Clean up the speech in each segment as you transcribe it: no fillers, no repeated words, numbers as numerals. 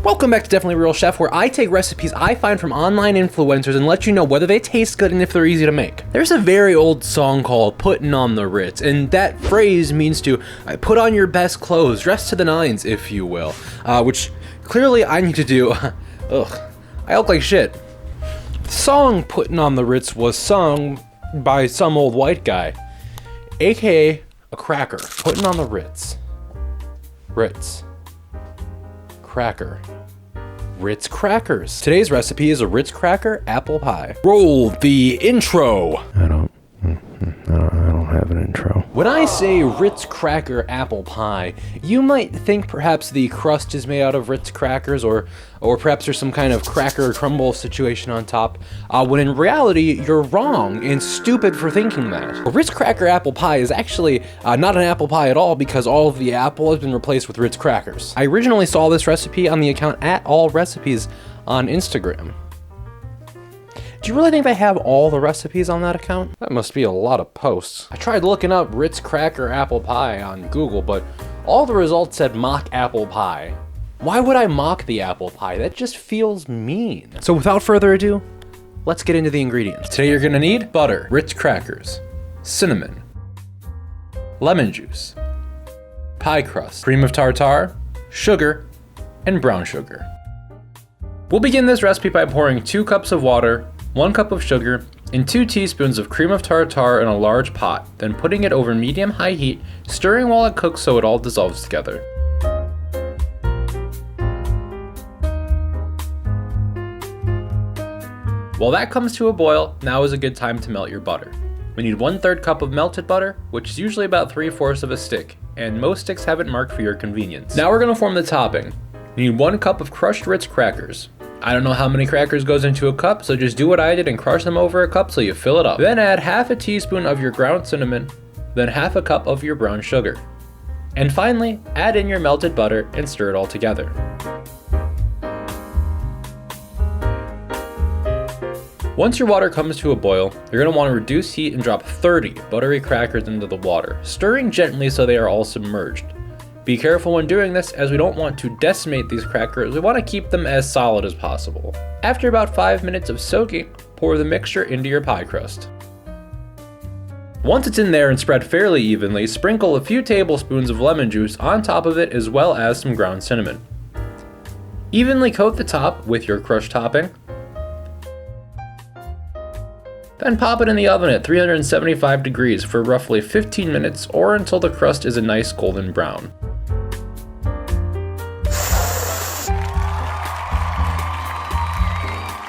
Welcome back to Definitely Real Chef, where I take recipes I find from online influencers and let you know whether they taste good and if they're easy to make. There's a very old song called "Puttin' on the Ritz," and that phrase means to put on your best clothes, dress to the nines, if you will, which clearly I need to do. Ugh, I look like shit. The song "Puttin' on the Ritz" was sung by some old white guy, aka a cracker. Puttin' on the Ritz. Ritz. Cracker. Ritz crackers. Today's recipe is a Ritz cracker apple pie. Roll the intro. I don't have an intro. When I say Ritz cracker apple pie, you might think perhaps the crust is made out of Ritz crackers, or perhaps there's some kind of cracker crumble situation on top, when in reality, you're wrong and stupid for thinking that. A Ritz cracker apple pie is actually not an apple pie at all, because all of the apple has been replaced with Ritz crackers. I originally saw this recipe on the account @allrecipes on Instagram. Do you really think they have all the recipes on that account? That must be a lot of posts. I tried looking up Ritz cracker apple pie on Google, but all the results said mock apple pie. Why would I mock the apple pie? That just feels mean. So without further ado, let's get into the ingredients. Today you're gonna need butter, Ritz crackers, cinnamon, lemon juice, pie crust, cream of tartar, sugar, and brown sugar. We'll begin this recipe by pouring 2 cups of water, 1 cup of sugar, and 2 teaspoons of cream of tartar in a large pot, then putting it over medium-high heat, stirring while it cooks so it all dissolves together. While that comes to a boil, now is a good time to melt your butter. We need 1/3 cup of melted butter, which is usually about 3/4 of a stick, and most sticks have it marked for your convenience. Now we're going to form the topping. You need 1 cup of crushed Ritz crackers. I don't know how many crackers goes into a cup, so just do what I did and crush them over a cup so you fill it up. Then add 1/2 teaspoon of your ground cinnamon, then 1/2 cup of your brown sugar. And finally, add in your melted butter and stir it all together. Once your water comes to a boil, you're going to want to reduce heat and drop 30 buttery crackers into the water, stirring gently so they are all submerged. Be careful when doing this, as we don't want to decimate these crackers, we want to keep them as solid as possible. After about 5 minutes of soaking, pour the mixture into your pie crust. Once it's in there and spread fairly evenly, sprinkle a few tablespoons of lemon juice on top of it, as well as some ground cinnamon. Evenly coat the top with your crushed topping. Then pop it in the oven at 375 degrees for roughly 15 minutes, or until the crust is a nice golden brown.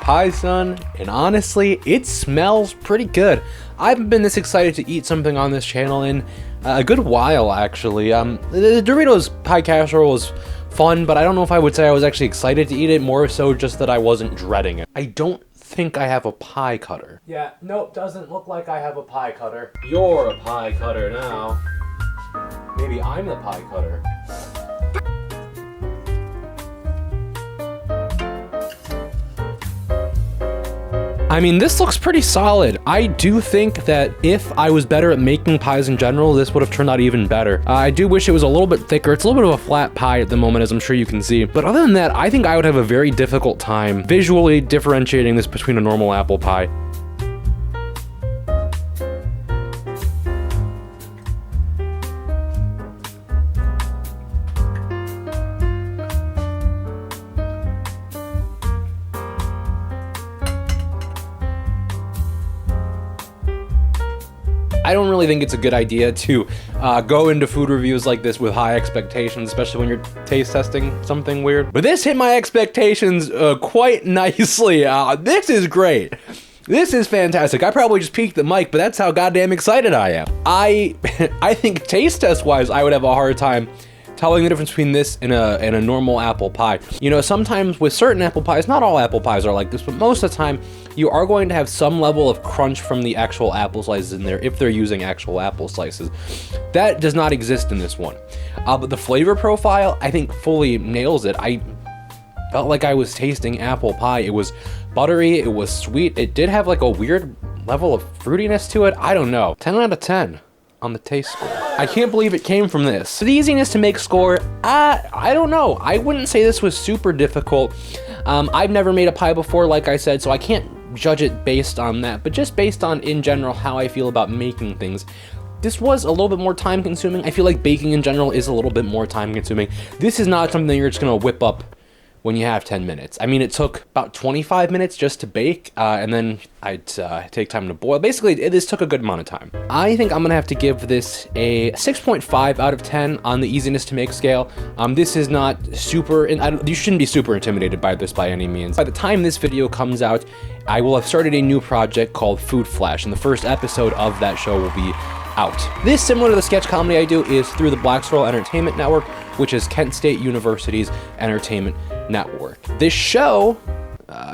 Pie, son, and honestly, it smells pretty good. I haven't been this excited to eat something on this channel in a good while, actually. The Doritos pie casserole was fun, but I don't know if I would say I was actually excited to eat it, more so just that I wasn't dreading it. I don't think I have a pie cutter. Yeah, nope, doesn't look like I have a pie cutter. You're a pie cutter now. Maybe I'm the pie cutter. I mean, this looks pretty solid. I do think that if I was better at making pies in general, this would have turned out even better. I do wish it was a little bit thicker. It's a little bit of a flat pie at the moment, as I'm sure you can see. But other than that, I think I would have a very difficult time visually differentiating this between a normal apple pie. I don't really think it's a good idea to go into food reviews like this with high expectations, especially when you're taste testing something weird. But this hit my expectations quite nicely. This is great. This is fantastic. I probably just peaked the mic, but that's how goddamn excited I am. I think taste test wise, I would have a hard time telling the difference between this and a normal apple pie. You know, sometimes with certain apple pies, not all apple pies are like this, but most of the time, you are going to have some level of crunch from the actual apple slices in there if they're using actual apple slices. That does not exist in this one. But the flavor profile, I think, fully nails it. I felt like I was tasting apple pie. It was buttery, it was sweet. It did have like a weird level of fruitiness to it. I don't know. 10 out of 10. on the taste score. I can't believe it came from this. So the easiness to make score, I don't know. I wouldn't say this was super difficult. I've never made a pie before, like I said, so I can't judge it based on that, but just based on, in general, how I feel about making things. This was a little bit more time consuming. I feel like baking in general is a little bit more time consuming. This is not something you're just gonna whip up when you have 10 minutes. I mean, it took about 25 minutes just to bake, and then I'd take time to boil. Basically, this took a good amount of time. I think I'm gonna have to give this a 6.5 out of 10 on the easiness to make scale. This is not super, you shouldn't be super intimidated by this by any means. By the time this video comes out, I will have started a new project called Food Flash, and the first episode of that show will be out. This, similar to the sketch comedy I do, is through the Black Squirrel Entertainment Network, which is Kent State University's entertainment network. This show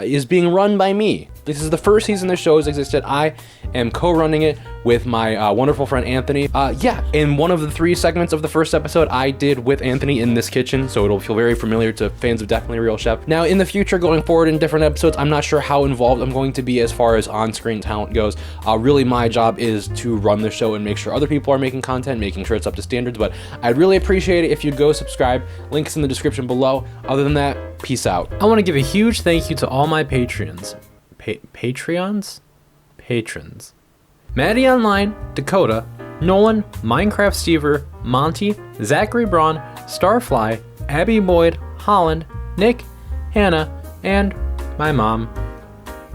is being run by me. This is the first season the show has existed. I am co-running it with my wonderful friend Anthony. Yeah, in one of the 3 segments of the first episode, I did with Anthony in this kitchen, so it'll feel very familiar to fans of Definitely Real Chef. Now, in the future, going forward in different episodes, I'm not sure how involved I'm going to be as far as on-screen talent goes. Really, my job is to run the show and make sure other people are making content, making sure it's up to standards, but I'd really appreciate it if you'd go subscribe. Links in the description below. Other than that, peace out. I want to give a huge thank you to all my Patreons. Patrons? Maddie Online, Dakota, Nolan, Minecraft Stever, Monty, Zachary Braun, Starfly, Abby Boyd, Holland, Nick, Hannah, and my mom.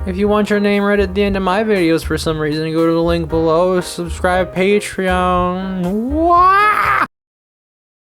If you want your name read at the end of my videos for some reason, go to the link below, subscribe Patreon. What?